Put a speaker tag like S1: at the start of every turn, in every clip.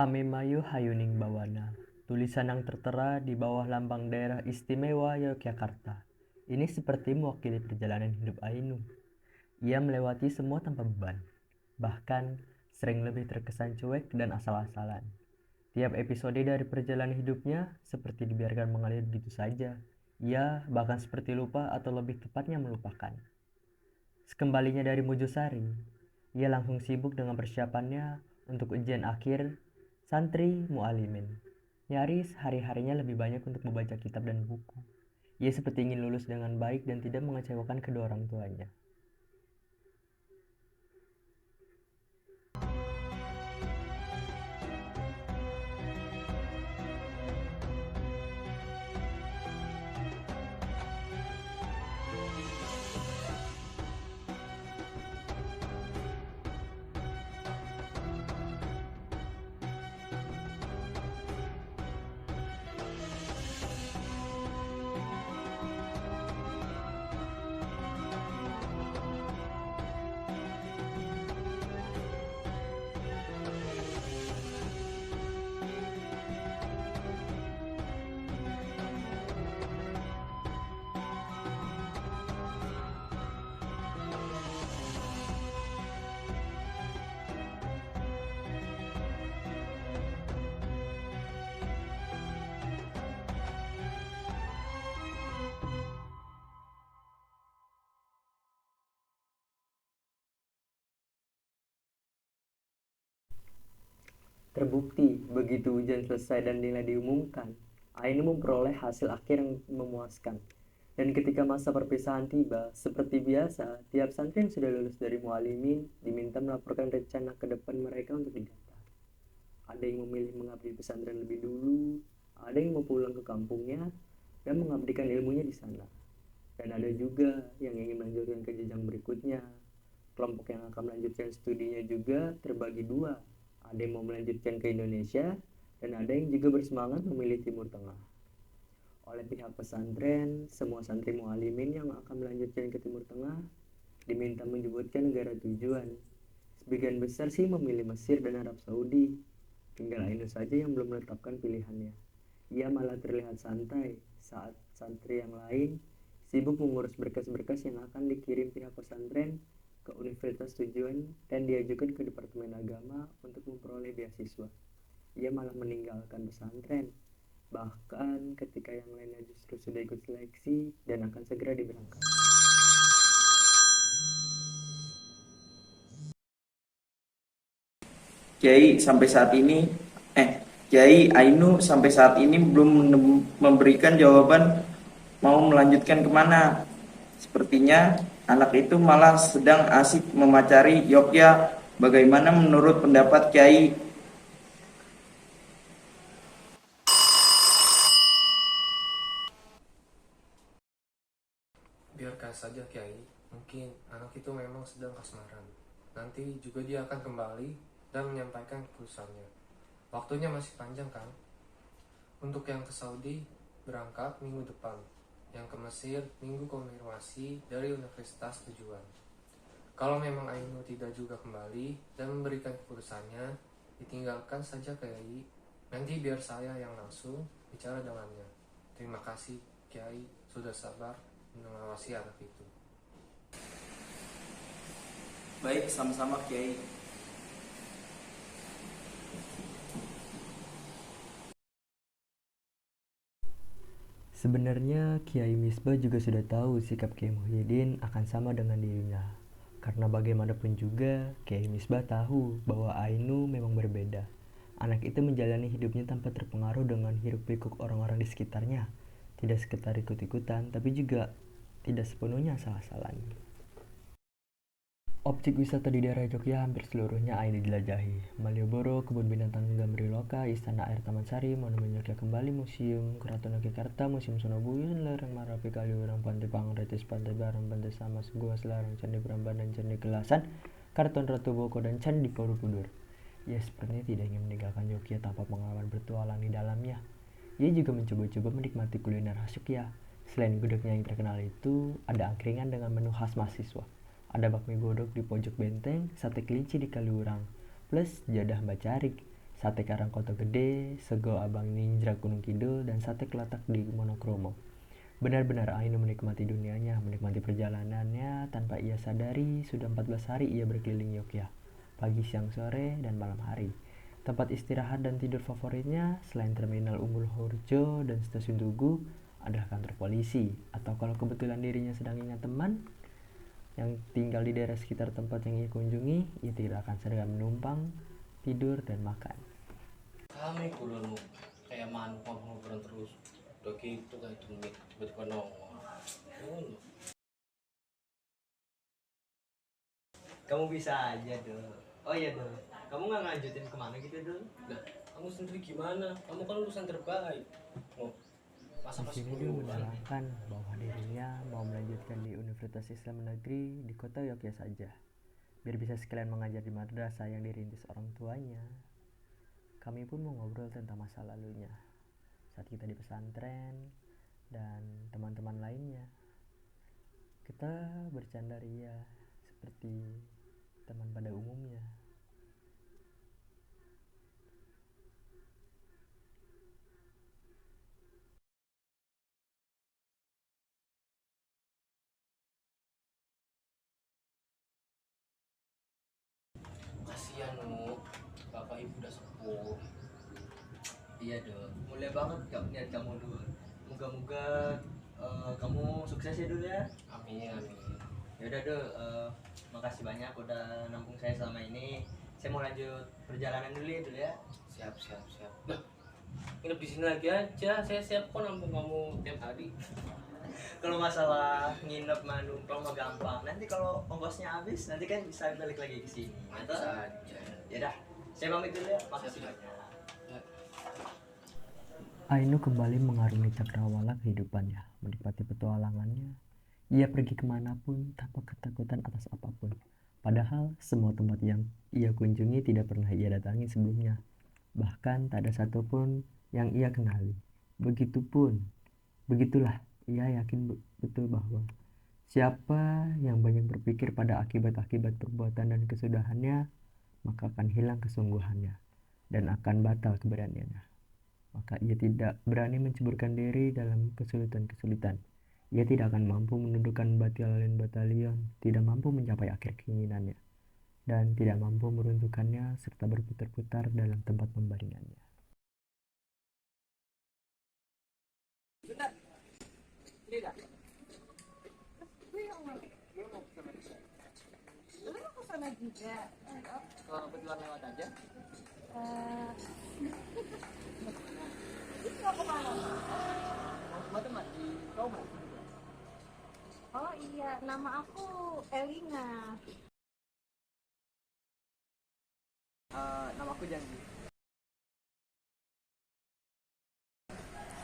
S1: Ame Mayu Hayuning Bawana, tulisan yang tertera di bawah lambang daerah istimewa Yogyakarta. Ini seperti mewakili perjalanan hidup Ainu. Ia melewati semua tanpa beban, bahkan sering lebih terkesan cuek dan asal-asalan. Tiap episode dari perjalanan hidupnya seperti dibiarkan mengalir begitu saja. Ia bahkan seperti lupa atau lebih tepatnya melupakan. Sekembalinya dari Mojosari, ia langsung sibuk dengan persiapannya untuk ujian akhir santri mualimin. Nyaris hari-harinya lebih banyak untuk membaca kitab dan buku. Ia seperti ingin lulus dengan baik dan tidak mengecewakan kedua orang tuanya. Terbukti, begitu ujian selesai dan nilai diumumkan, Ainu memperoleh hasil akhir yang memuaskan. Dan ketika masa perpisahan tiba, seperti biasa, tiap santri yang sudah lulus dari mualimin diminta melaporkan rencana ke depan mereka untuk didata. Ada yang memilih mengabdi di pesantren lebih dulu, ada yang mau pulang ke kampungnya dan mengabdikan ilmunya di sana. Dan ada juga yang ingin melanjutkan ke jenjang berikutnya. Kelompok yang akan melanjutkan studinya juga terbagi dua. Ada yang mau melanjutkan ke Indonesia dan ada yang juga bersemangat memilih Timur Tengah. Oleh pihak pesantren, semua santri mualimin yang akan melanjutkan ke Timur Tengah diminta menyebutkan negara tujuan. Sebagian besar sih memilih Mesir dan Arab Saudi. Tinggal Ainu saja yang belum menetapkan pilihannya. Ia malah terlihat santai saat santri yang lain sibuk mengurus berkas-berkas yang akan dikirim pihak pesantren ke universitas tujuan dan diajukan ke Departemen Agama untuk memperoleh beasiswa. Ia malah meninggalkan pesantren, bahkan ketika yang lainnya justru sudah ikut seleksi dan akan segera diberangkatkan.
S2: Kiai sampai saat ini Kiai Ainu sampai saat ini belum memberikan jawaban mau melanjutkan kemana. Sepertinya anak itu malah sedang asik memacari Yogyakarta. Bagaimana menurut pendapat Kiai?
S3: Biarkan saja Kiai, mungkin anak itu memang sedang kasmaran. Nanti juga dia akan kembali dan menyampaikan keputusannya. Waktunya masih panjang kan? Untuk yang ke Saudi berangkat minggu depan, yang ke Mesir minggu konfirmasi dari universitas tujuan. Kalau memang Ainu tidak juga kembali dan memberikan keputusannya, ditinggalkan saja Kiai. Nanti biar saya yang langsung bicara dengannya. Terima kasih Kiai sudah sabar mengawasi anak itu.
S2: Baik, sama-sama Kiai.
S1: Sebenarnya Kiai Misbah juga sudah tahu sikap Kiai Muhyiddin akan sama dengan dirinya. Karena bagaimanapun juga, Kiai Misbah tahu bahwa Ainu memang berbeda. Anak itu menjalani hidupnya tanpa terpengaruh dengan hiruk-pikuk orang-orang di sekitarnya. Tidak sekedar ikut-ikutan, tapi juga tidak sepenuhnya asal-asalan. Objek wisata di daerah Jogja hampir seluruhnya Ainu jelajahi. Malioboro, Kebun Binatang Gambriloka, Istana Air Taman Sari, Monumen Jogja Kembali, Museum Keraton Yogyakarta, Museum Sonobuyun, Lereng Marapi, Kaliurang, Pantai Pangretis, Pantai Barong, Pantai Samas, Gua Selarang, Candi Prambanan, Candi Gelasan, Keraton Ratu Boko, dan Candi Borobudur. Ia sepertinya tidak ingin meninggalkan Jogja tanpa pengalaman bertualang di dalamnya. Ia juga mencoba-coba menikmati kuliner khas Jogja. Selain gudegnya yang terkenal itu, ada angkringan dengan menu khas mahasiswa. Ada bakmi godok di pojok benteng, sate kelinci di Kaliurang, plus jadah Mbak Carik. sate Karangkoto Gede, sego Abang Ninja Gunung Kidul, dan sate kelatak di Monokromo. Benar-benar Ainu menikmati dunianya, menikmati perjalanannya tanpa ia sadari sudah 14 hari ia berkeliling Yogyakarta, pagi, siang, sore, dan malam hari. Tempat istirahat dan tidur favoritnya selain Terminal Umbul Harjo dan Stasiun Tugu adalah kantor polisi, atau kalau kebetulan dirinya sedang ingat teman yang tinggal di daerah sekitar tempat yang ia kunjungi, ia tidak akan segan menumpang, tidur, dan makan.
S4: Kami kulon kayak manuk ngobrol terus. Udah gitu kayak tumit tiba-tiba nongol. Ngono.
S1: Kamu bisa aja, Dul. Oh iya, Dul. Kamu nggak ngelanjutin kemana gitu, Dul?
S4: Nah, kamu sendiri gimana? Kamu kan lulusan terbaik. Mau masa
S1: Di
S4: masih
S1: sini dia
S4: kuliah?
S1: menerangkan bahwa dirinya mau melanjutkan di Universitas Islam Negeri di kota Yogyakarta saja, biar bisa sekalian mengajar di madrasah yang dirintis orang tuanya. Kami pun mau ngobrol tentang masa lalunya saat kita di pesantren dan teman-teman lainnya. Kita bercanda ria seperti teman pada umumnya.
S4: Kasihan nu, bapak ibu udah sepuh.
S1: Iya, Dul. Mulia banget niat kamu, Dul. Moga-moga kamu sukses ya, Dul ya.
S4: Amin amin.
S1: Yaudah, Dul, makasih banyak udah nampung saya selama ini. Saya mau lanjut perjalanan dulu ya, Dul ya.
S4: Siap siap siap. Nah, nginep di sini lagi aja. Saya siap kok nampung kamu tiap hari.
S1: Kalau masalah nginep mah numpang mah gampang. Nanti kalau ongkosnya habis, nanti kan bisa balik lagi ke sini.
S4: Mantap saja.
S1: Ya dah, saya pamit dulu ya. Makasih
S4: Siap.
S1: banyak.
S4: Ya.
S1: Ainu kembali mengarungi cakrawala kehidupannya, menikmati petualangannya. Ia pergi kemanapun tanpa ketakutan atas apapun. Padahal semua tempat yang ia kunjungi tidak pernah ia datangi sebelumnya. Bahkan tak ada satupun yang ia kenali. Begitulah ia yakin betul bahwa siapa yang banyak berpikir pada akibat-akibat perbuatan dan kesudahannya, maka akan hilang kesungguhannya dan akan batal keberaniannya. Maka ia tidak berani menceburkan diri dalam kesulitan-kesulitan. Ia tidak akan mampu menundukkan batalion-batalion, tidak mampu mencapai akhir keinginannya, dan tidak mampu meruntuhkannya serta berputar-putar dalam tempat pembaringannya.
S5: Lu mau kesana juga?
S1: Kalau kebetulan lewat aja.
S5: Itu mau kemana?
S1: Mau teman di Romo.
S5: Oh iya, nama aku Elina.
S1: Nama aku Janji.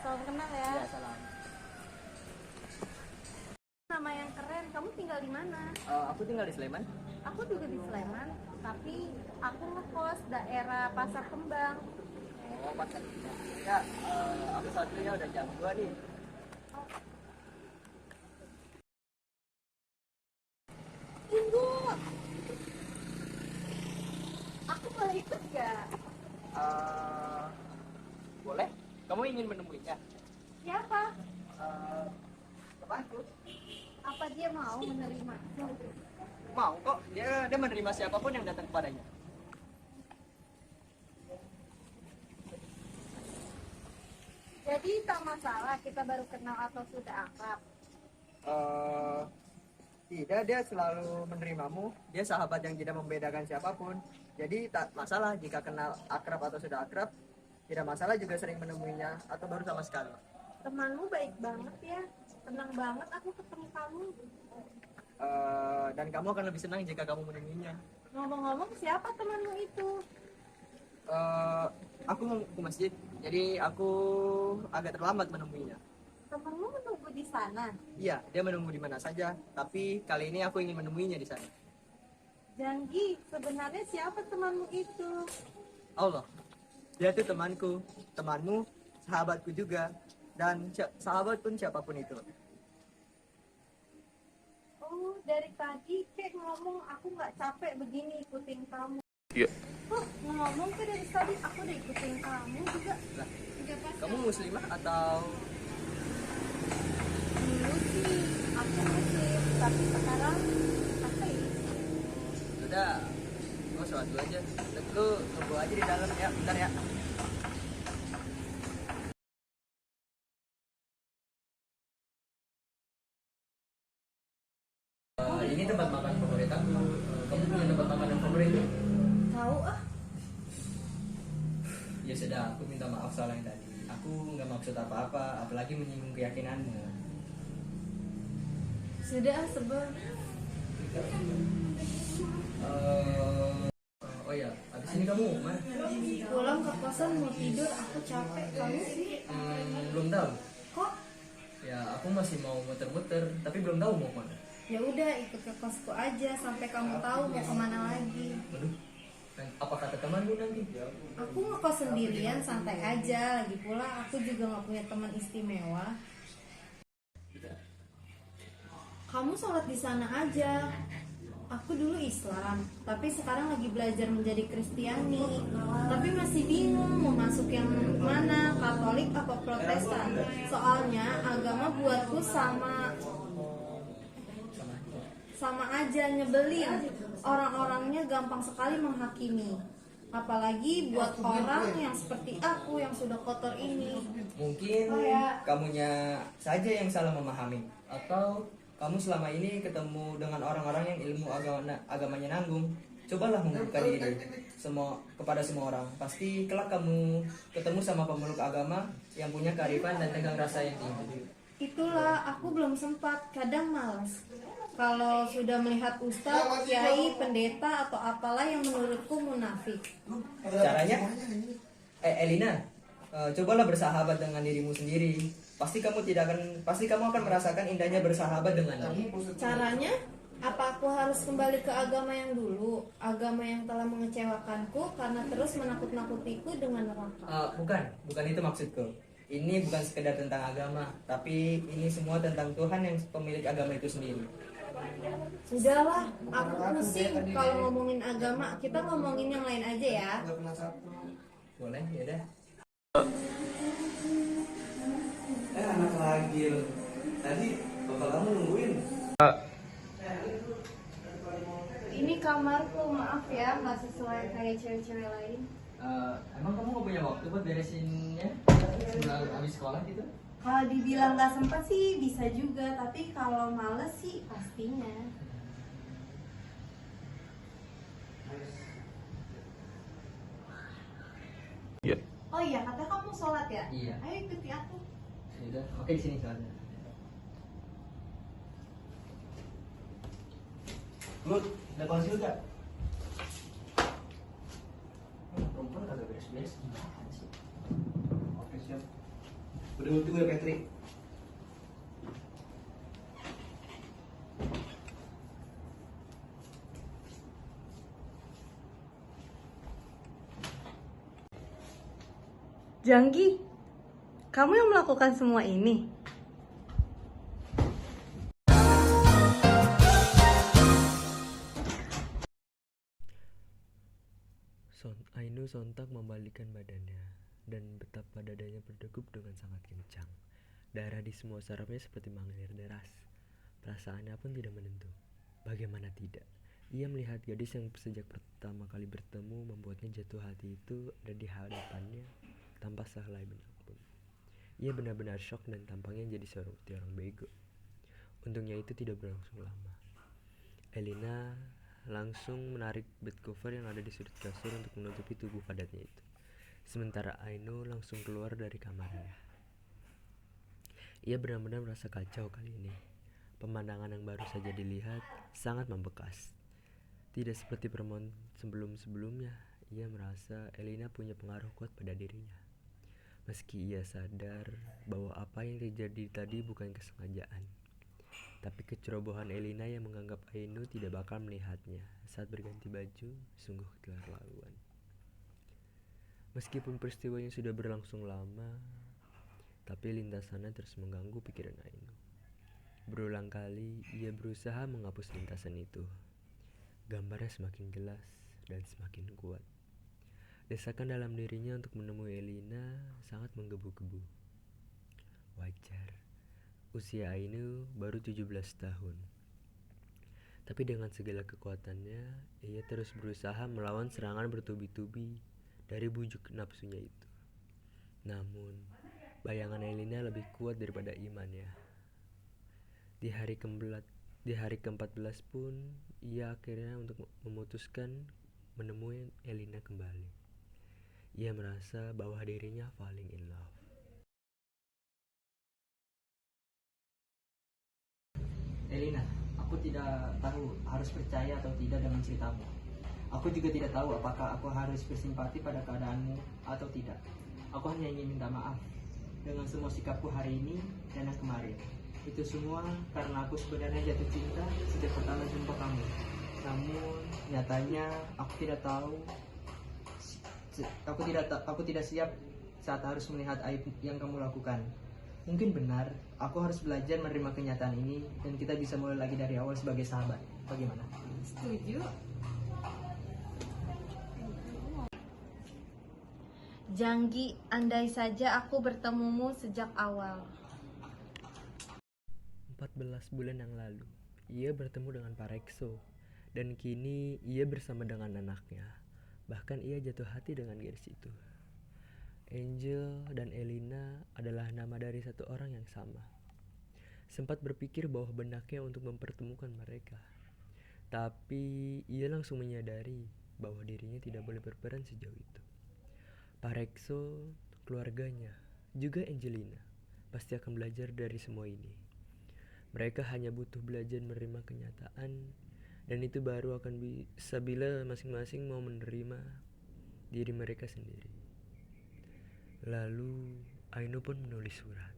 S5: Salam kenal ya.
S1: Ya, salam.
S5: Nama yang keren. Kamu tinggal di mana?
S1: Aku tinggal di Sleman.
S5: Aku juga di Sleman, tapi aku ngekos daerah Pasar Kembang.
S1: Oh, pasar. Ya, aku saat ini udah jam 2 nih.
S5: Tunggu. Aku boleh ikut gak?
S1: Boleh? Kamu ingin menemuinya?
S5: Siapa?
S1: Temanku.
S5: Apa dia mau menerima?
S1: Mau kok. Dia menerima siapapun yang datang kepadanya.
S5: Jadi tak masalah kita baru kenal atau sudah akrab.
S1: Tidak, dia selalu menerimamu. Dia sahabat yang tidak membedakan siapapun. Jadi tak masalah jika kenal akrab atau sudah akrab. Tidak masalah juga sering menemuinya atau baru sama sekali.
S5: Temanmu baik banget ya. Senang banget aku ketemu kamu.
S1: Dan kamu akan lebih senang jika kamu menemuinya.
S5: Ngomong-ngomong, siapa temanmu itu?
S1: Aku mau ke masjid, jadi aku agak terlambat menemuinya.
S5: Temanmu menunggu di sana.
S1: Iya, dia menunggu di mana saja, tapi kali ini aku ingin menemuinya di sana.
S5: Janggi, sebenarnya siapa temanmu itu?
S1: Allah, dia itu temanku, temanmu, sahabatku juga, dan sahabat pun siapapun itu.
S5: Oh, dari tadi kayak ngomong aku nggak capek begini ikutin kamu.
S4: Iya.
S5: Oh, ngomong tuh dari tadi aku
S1: muslimah atau?
S5: Dulu sih aku muslim, tapi sekarang ateis.
S1: Udah, gue sholat dulu aja. Lu tunggu aja di dalam ya, bentar ya. Ini tempat makan favorit aku. Kamu punya tempat makan favorit?
S5: Tahu ah.
S1: Ya sudah, aku minta maaf soal yang tadi. Aku nggak maksud apa-apa, apalagi menyinggung keyakinanmu.
S5: Sudah sebel.
S1: Oh ya, habis ini kamu mana?
S5: Pulang ke kosan mau tidur, aku capek. Kamu?
S1: Belum tahu.
S5: Kok?
S1: Ya, aku masih mau muter-muter, tapi belum tahu mau mana.
S5: Ya udah ikut ke kosku aja sampai kamu tahu mau kemana lagi.
S1: Waduh, apa kata temanmu nanti?
S5: Aku ngekos sendirian, santai aja. Lagi pula aku juga nggak punya teman istimewa. Kamu sholat di sana aja. Aku dulu Islam, tapi sekarang lagi belajar menjadi Kristiani. Tapi masih bingung mau masuk yang mana, Katolik apa Protestan. Soalnya agama buatku sama aja, nyebelin. Orang-orangnya gampang sekali menghakimi. Apalagi buat orang yang seperti aku yang sudah kotor ini.
S1: Mungkin kamunya saja yang salah memahami, atau kamu selama ini ketemu dengan orang-orang yang ilmu agamanya nanggung. Cobalah membuka diri kepada semua orang. Pasti kelak kamu ketemu sama pemeluk agama yang punya kearifan dan tegang rasa yang tinggi.
S5: Itulah, aku belum sempat, kadang malas. Kalau sudah melihat ustadz, kiai, pendeta, atau apalah yang menurutku munafik.
S1: Caranya? Elina, cobalah bersahabat dengan dirimu sendiri. Pasti kamu akan merasakan indahnya bersahabat dengannya.
S5: Caranya? Apa aku harus kembali ke agama yang dulu? Agama yang telah mengecewakanku karena terus menakut-nakutiku dengan neraka.
S1: Bukan itu maksudku. Ini bukan sekedar tentang agama, tapi ini semua tentang Tuhan yang pemilik agama itu sendiri.
S5: Sudahlah, aku pusing kalau ngomongin agama. Kita ngomongin yang lain aja ya.
S1: Boleh, ya dah. Anak lagi loh. Tadi bapak kamu nungguin.
S5: Ini kamarku, maaf ya, nggak sesuai kayak cewek-cewek lain.
S1: Emang kamu gak punya waktu buat beresinnya sebelum habis sekolah gitu?
S5: Kalau dibilang nggak sempat sih bisa juga, tapi kalau males sih pastinya. Oh iya, kata kamu sholat ya?
S1: Iya.
S5: Ayo ikuti aku.
S1: Sudah, oke sini soalnya. Good, udah konsil gak? Perempuan kagak beres-beres gimana sih? Oke siap. Udah tunggu ya Petri.
S5: Janggi, kamu yang melakukan semua ini?
S1: Ainu sontak membalikkan badannya dan betapa dadanya berdegup dengan sangat kencang. Darah di semua sarafnya seperti mengalir deras. Perasaannya pun tidak menentu. Bagaimana tidak? Ia melihat gadis yang sejak pertama kali bertemu membuatnya jatuh hati itu ada di hadapannya tanpa sehelai benang pun. Ia benar-benar shock dan tampangnya jadi seperti orang bego. Untungnya itu tidak berlangsung lama. Elina langsung menarik bed cover yang ada di sudut kasur untuk menutupi tubuh padatnya itu. Sementara Ainu langsung keluar dari kamarnya. Ia benar-benar merasa kacau kali ini. Pemandangan yang baru saja dilihat sangat membekas. Tidak seperti perempuan sebelum-sebelumnya, ia merasa Elina punya pengaruh kuat pada dirinya. Meski ia sadar bahwa apa yang terjadi tadi bukan kesengajaan. Tapi kecerobohan Elina yang menganggap Ainu tidak bakal melihatnya saat berganti baju sungguh keterlaluan. Meskipun peristiwanya sudah berlangsung lama, tapi lintasannya terus mengganggu pikiran Ainu. Berulang kali ia berusaha menghapus lintasan itu. Gambarnya semakin jelas dan semakin kuat. Desakan dalam dirinya untuk menemui Elina sangat menggebu-gebu. Wajar, usia Ainu baru 17 tahun. Tapi dengan segala kekuatannya, ia terus berusaha melawan serangan bertubi-tubi dari bujuk nafsunya itu. Namun, bayangan Elina lebih kuat daripada imannya. Di hari ke-14 pun, ia akhirnya untuk memutuskan menemui Elina kembali. Ia merasa bahwa dirinya falling in love.
S6: Elina, aku tidak tahu harus percaya atau tidak dengan ceritamu. Aku juga tidak tahu apakah aku harus bersimpati pada keadaanmu atau tidak. Aku hanya ingin minta maaf dengan semua sikapku hari ini dan yang kemarin. Itu semua karena aku sebenarnya jatuh cinta sejak pertama jumpa kamu. Namun nyatanya aku tidak siap saat harus melihat aib yang kamu lakukan. Mungkin benar, aku harus belajar menerima kenyataan ini dan kita bisa mulai lagi dari awal sebagai sahabat. Bagaimana?
S5: Setuju. Janggi, andai saja aku bertemumu sejak awal.
S1: 14 bulan yang lalu, ia bertemu dengan Parekso, dan kini ia bersama dengan anaknya. Bahkan ia jatuh hati dengan gadis itu. Angel dan Elina adalah nama dari satu orang yang sama. Sempat berpikir bahwa benaknya untuk mempertemukan mereka. Tapi ia langsung menyadari bahwa dirinya tidak boleh berperan sejauh itu. Parekso, keluarganya, juga Angelina pasti akan belajar dari semua ini. Mereka hanya butuh belajar menerima kenyataan, dan itu baru akan bisa bila masing-masing mau menerima diri mereka sendiri. Lalu Ainu pun menulis surat.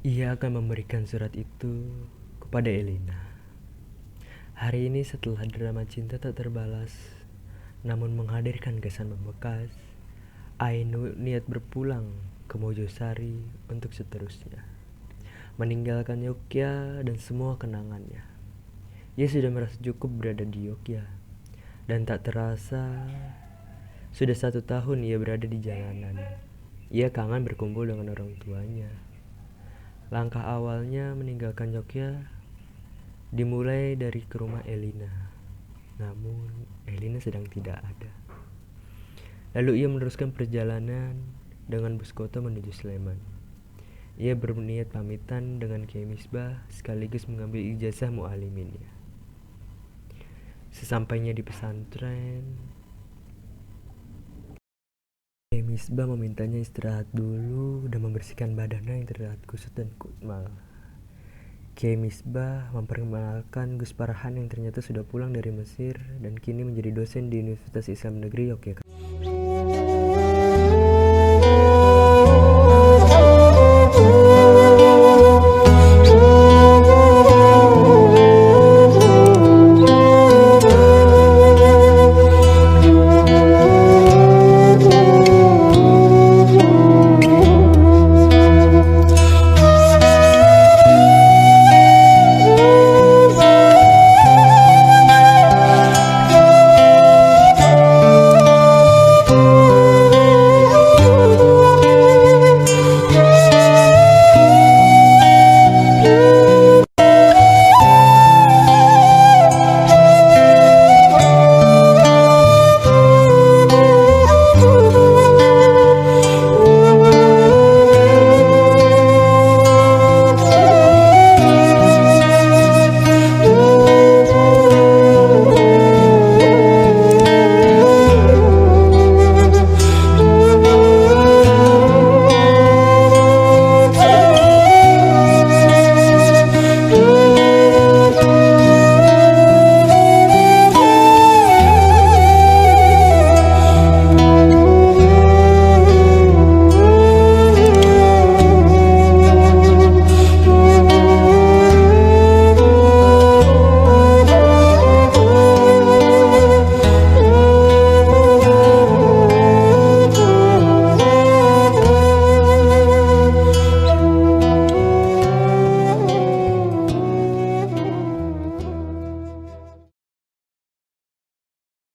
S1: Ia akan memberikan surat itu kepada Elina. Hari ini setelah drama cinta tak terbalas, namun menghadirkan kesan membekas, Ainu niat berpulang ke Mojosari untuk seterusnya. Meninggalkan Yogyakarta dan semua kenangannya. Ia sudah merasa cukup berada di Yogyakarta, dan tak terasa sudah 1 tahun ia berada di jalanan. Ia kangen berkumpul dengan orang tuanya. Langkah awalnya meninggalkan Yogyakarta dimulai dari ke rumah Elina. Namun Elina sedang tidak ada. Lalu ia meneruskan perjalanan dengan bus kota menuju Sleman. Ia berniat pamitan dengan Kiai Misbah sekaligus mengambil ijazah mu'aliminnya. Sesampainya di pesantren, Kiai Misbah memintanya istirahat dulu dan membersihkan badannya yang terlihat kusut dan kumal. Kiai Misbah memperkenalkan Gus Parhan yang ternyata sudah pulang dari Mesir dan kini menjadi dosen di Universitas Islam Negeri Yogyakarta.